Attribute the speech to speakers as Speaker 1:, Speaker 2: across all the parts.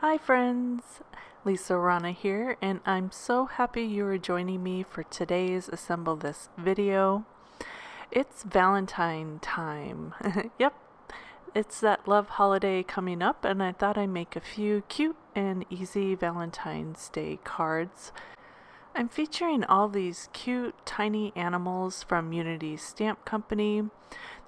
Speaker 1: Hi friends, Lisa Rana here, and I'm so happy you are joining me for today's Assemble This video. It's Valentine time. Yep, it's that love holiday coming up, and I thought I'd make a few cute and easy Valentine's Day cards. I'm featuring all these cute tiny animals from Unity Stamp Company.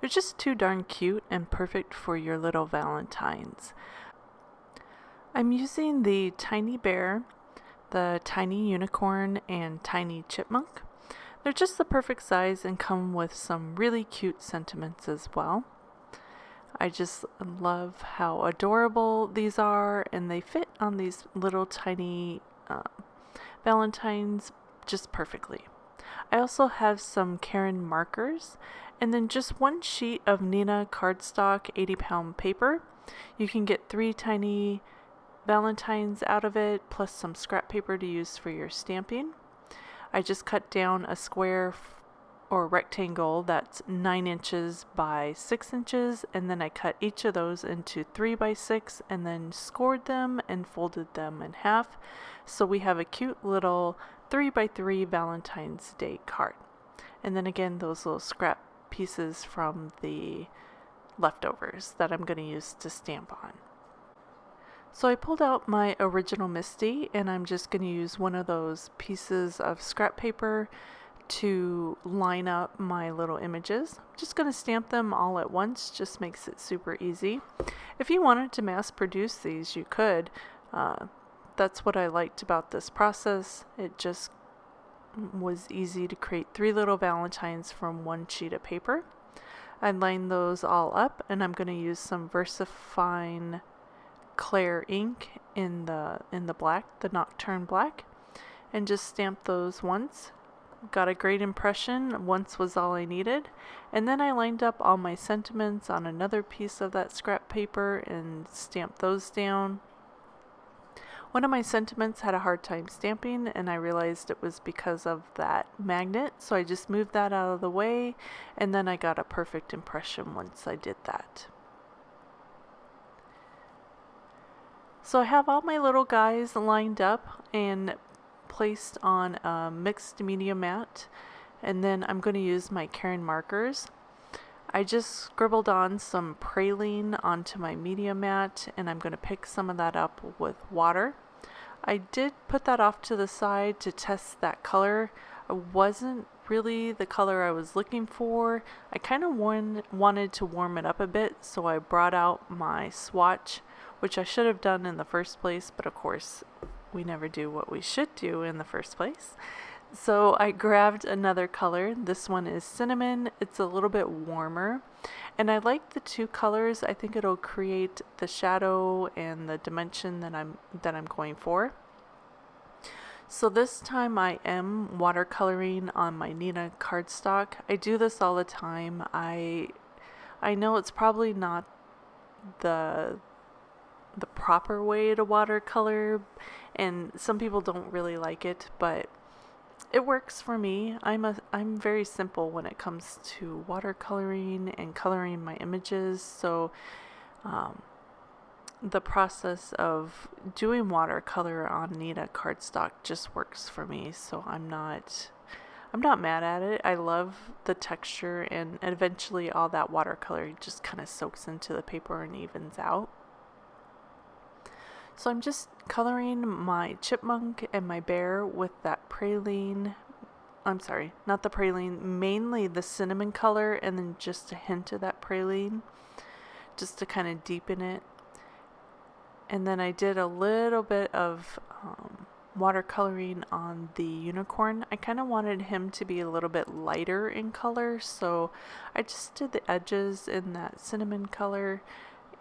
Speaker 1: They're just too darn cute and perfect for your little Valentines. I'm using the tiny bear, the tiny unicorn, and tiny chipmunk. They're just the perfect size and come with some really cute sentiments as well. I just love how adorable these are, and they fit on these little tiny Valentines just perfectly. I also have some Caron markers, and then just one sheet of Nina cardstock 80-pound paper. You can get 3 tiny Valentines out of it, plus some scrap paper to use for your stamping. I just cut down a square or rectangle that's 9 inches by 6 inches, and then I cut each of those into 3 by 6 and then scored them and folded them in half. So we have a cute little 3 by 3 Valentine's Day card. And then again, those little scrap pieces from the leftovers that I'm going to use to stamp on. So I pulled out my original Misty, and I'm just going to use one of those pieces of scrap paper to line up my little images. I'm just going to stamp them all at once, just makes it super easy. If you wanted to mass produce these, you could. That's what I liked about this process. It just was easy to create 3 little Valentines from one sheet of paper. I lined those all up, and I'm going to use some VersaFine Clair ink in the black, the Nocturne black, and just stamp those once. Got a great impression. Once was all I needed. And then I lined up all my sentiments on another piece of that scrap paper and stamped those down. One of my sentiments had a hard time stamping, and I realized it was because of that magnet, so I just moved that out of the way, and then I got a perfect impression once I did that. So I have all my little guys lined up and placed on a mixed media mat, and then I'm going to use my Caron markers. I just scribbled on some praline onto my media mat, and I'm going to pick some of that up with water. I did put that off to the side to test that color. It wasn't really the color I was looking for. I kind of wanted to warm it up a bit, so I brought out my swatch, which I should have done in the first place, but of course we never do what we should do in the first place. So I grabbed another color. This one is cinnamon. It's a little bit warmer, and I like the 2 colors. I think it'll create the shadow and the dimension that I'm going for. So this time I am watercoloring on my Nina cardstock. I do this all the time. I know it's probably not the proper way to watercolor, and some people don't really like it, but it works for me. I'm very simple when it comes to watercoloring and coloring my images, so the process of doing watercolor on Nina cardstock just works for me, so I'm not mad at it. I love the texture, and eventually all that watercolor just kind of soaks into the paper and evens out. So I'm just coloring my chipmunk and my bear with that praline. I'm sorry, not the praline, mainly the cinnamon color, and then just a hint of that praline, just to kind of deepen it. And then I did a little bit of watercoloring on the unicorn. I kind of wanted him to be a little bit lighter in color, so I just did the edges in that cinnamon color,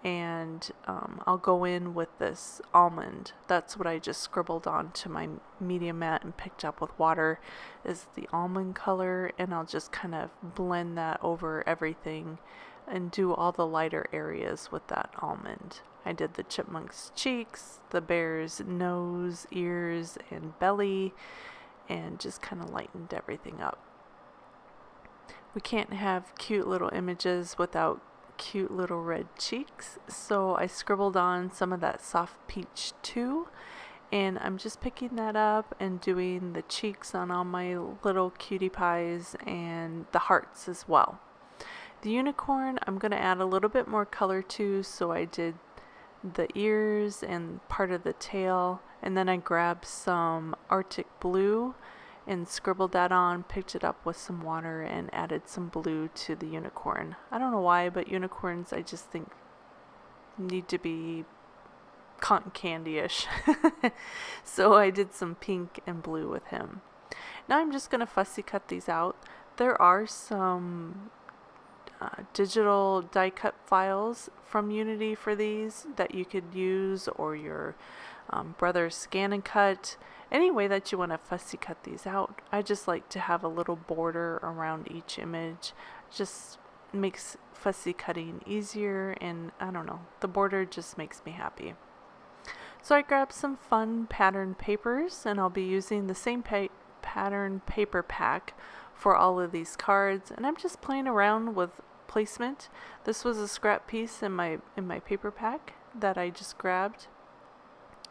Speaker 1: and I'll go in with this almond. That's what I just scribbled onto my media mat and picked up with water, is the almond color, and I'll just kind of blend that over everything and do all the lighter areas with that almond. I did the chipmunk's cheeks, the bear's nose, ears, and belly, and just kind of lightened everything up. We can't have cute little images without cute little red cheeks, so I scribbled on some of that soft peach too, and I'm just picking that up and doing the cheeks on all my little cutie pies and the hearts as well. The unicorn I'm going to add a little bit more color to, so I did the ears and part of the tail, and then I grabbed some Arctic blue and scribbled that on, picked it up with some water and added some blue to the unicorn. I don't know why, but unicorns I just think need to be cotton candy-ish. So I did some pink and blue with him. Now I'm just going to fussy cut these out. There are some digital die cut files from Unity for these that you could use, or your brother's scan and cut, any way that you want to fussy cut these out. I just like to have a little border around each image. Just makes fussy cutting easier, and I don't know, the border just makes me happy. So I grabbed some fun pattern papers, and I'll be using the same pattern paper pack for all of these cards, and I'm just playing around with placement. This was a scrap piece in my paper pack that I just grabbed.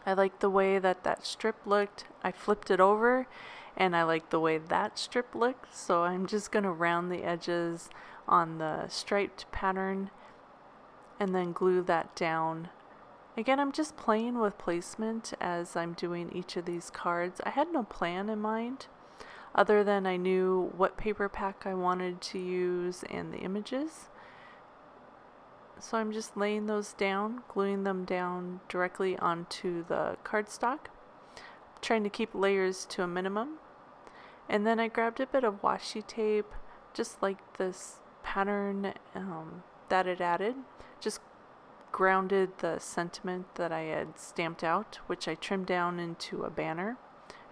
Speaker 1: I like the way that strip looked. I flipped it over and I like the way that strip looked, so I'm just going to round the edges on the striped pattern and then glue that down. Again, I'm just playing with placement as I'm doing each of these cards. I had no plan in mind, other than I knew what paper pack I wanted to use and the images. So I'm just laying those down, gluing them down directly onto the cardstock, trying to keep layers to a minimum. And then I grabbed a bit of washi tape, just like this pattern that it added, just grounded the sentiment that I had stamped out, which I trimmed down into a banner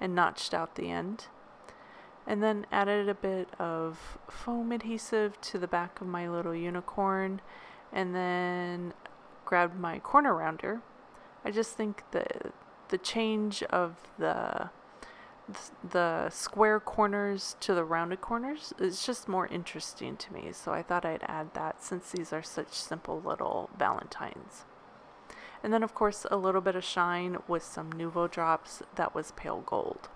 Speaker 1: and notched out the end. And then added a bit of foam adhesive to the back of my little unicorn, and then grabbed my corner rounder. I just think the change of the square corners to the rounded corners is just more interesting to me, so I thought I'd add that since these are such simple little Valentines. And then of course a little bit of shine with some Nuvo drops that was pale gold.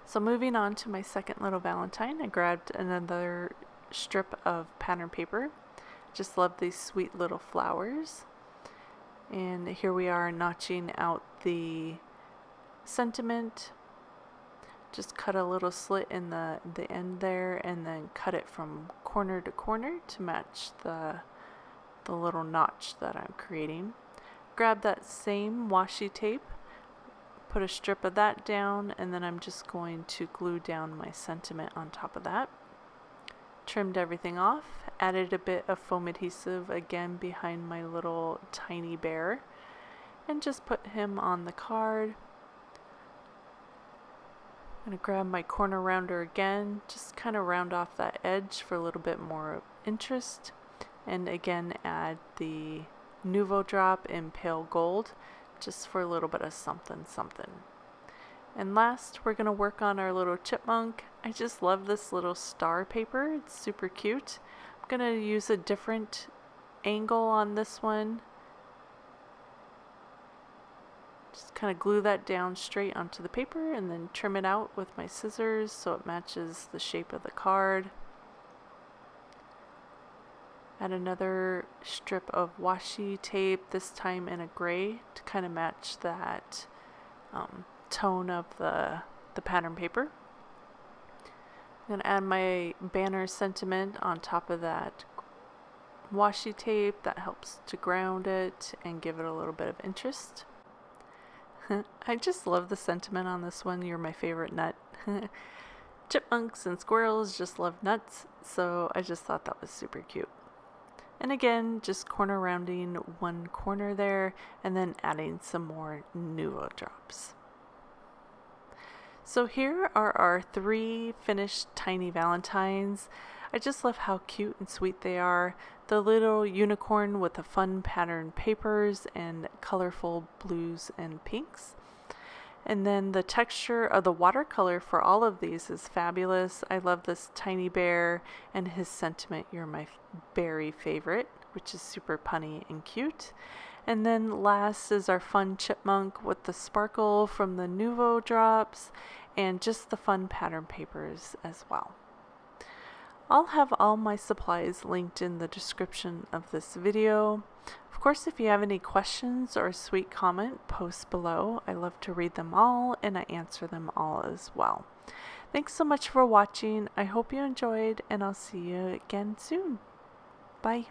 Speaker 1: So moving on to my second little Valentine, I grabbed another strip of pattern paper. Just love these sweet little flowers. And here we are notching out the sentiment. Just cut a little slit in the end there and then cut it from corner to corner to match the little notch that I'm creating. Grab that same washi tape, put a strip of that down, and then I'm just going to glue down my sentiment on top of that. Trimmed everything off, added a bit of foam adhesive again behind my little tiny bear, and just put him on the card. I'm going to grab my corner rounder again, just kind of round off that edge for a little bit more interest, and again add the Nuvo drop in pale gold, just for a little bit of something something. And last, we're going to work on our little chipmunk. I just love this little star paper. It's super cute. I'm going to use a different angle on this one. Just kind of glue that down straight onto the paper and then trim it out with my scissors so it matches the shape of the card. Add another strip of washi tape, this time in a gray, to kind of match that tone of the pattern paper. I'm going to add my banner sentiment on top of that washi tape. That helps to ground it and give it a little bit of interest. I just love the sentiment on this one. You're my favorite nut. Chipmunks and squirrels just love nuts, so I just thought that was super cute. And again, just corner rounding one corner there and then adding some more Nuvo drops. So here are our 3 finished tiny Valentines. I just love how cute and sweet they are. The little unicorn with the fun pattern papers and colorful blues and pinks. And then the texture of the watercolor for all of these is fabulous. I love this tiny bear and his sentiment, "You're my berry favorite," which is super punny and cute. And then last is our fun chipmunk with the sparkle from the Nouveau drops and just the fun pattern papers as well. I'll have all my supplies linked in the description of this video. Of course, if you have any questions or a sweet comment, post below. I love to read them all and I answer them all as well. Thanks so much for watching. I hope you enjoyed and I'll see you again soon. Bye.